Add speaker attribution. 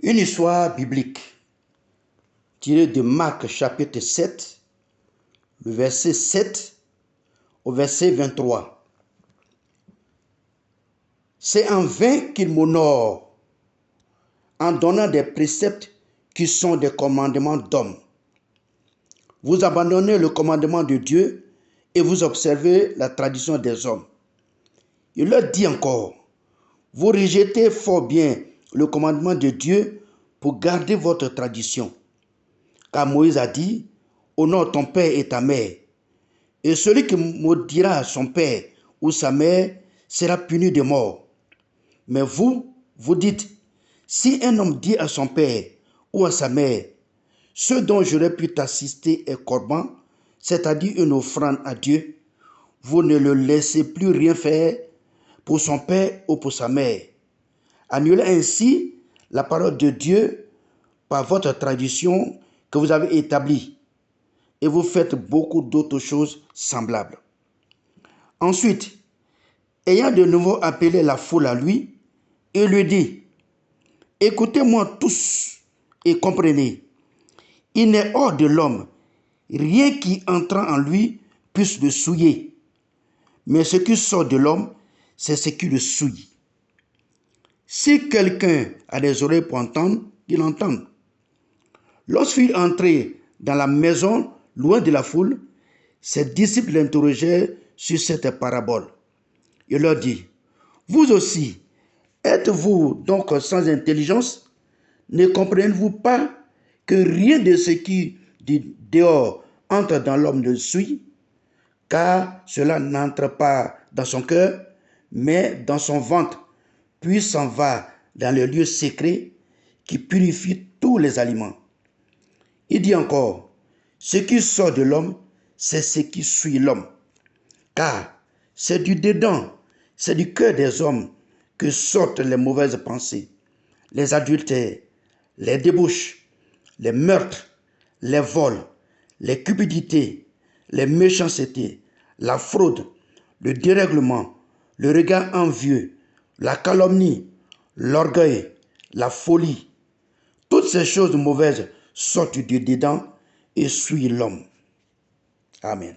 Speaker 1: Une histoire biblique tirée de Marc chapitre 7, le verset 7 au verset 23. C'est en vain qu'il m'honore en donnant des préceptes qui sont des commandements d'hommes. Vous abandonnez le commandement de Dieu et vous observez la tradition des hommes. Il leur dit encore, vous rejetez fort bien le commandement de Dieu pour garder votre tradition. Car Moïse a dit, honore ton père et ta mère. Et celui qui maudira son père ou sa mère sera puni de mort. Mais vous, vous dites, si un homme dit à son père ou à sa mère, ce dont j'aurais pu t'assister est corban, c'est-à-dire une offrande à Dieu, vous ne le laissez plus rien faire pour son père ou pour sa mère. Annulez ainsi la parole de Dieu par votre tradition que vous avez établie. Et vous faites beaucoup d'autres choses semblables. Ensuite, ayant de nouveau appelé la foule à lui, il lui dit, écoutez-moi tous et comprenez, il n'est hors de l'homme rien qui entrant en lui puisse le souiller. Mais ce qui sort de l'homme, c'est ce qui le souille. Si quelqu'un a des oreilles pour entendre, qu'il entende. Lorsqu'il entrait dans la maison, loin de la foule, ses disciples l'interrogèrent sur cette parabole. Il leur dit, vous aussi, êtes-vous donc sans intelligence? Ne comprenez-vous pas que rien de ce qui du dehors entre dans l'homme ne suit, car cela n'entre pas dans son cœur, mais dans son ventre, puis s'en va dans le lieu secret qui purifie tous les aliments. Il dit encore, ce qui sort de l'homme, c'est ce qui suit l'homme. Car c'est du dedans, c'est du cœur des hommes que sortent les mauvaises pensées, les adultères, les débauches, les meurtres, les vols, les cupidités, les méchancetés, la fraude, le dérèglement, le regard envieux, la calomnie, l'orgueil, la folie. Toutes ces choses mauvaises sortent du dedans et suivent l'homme. Amen.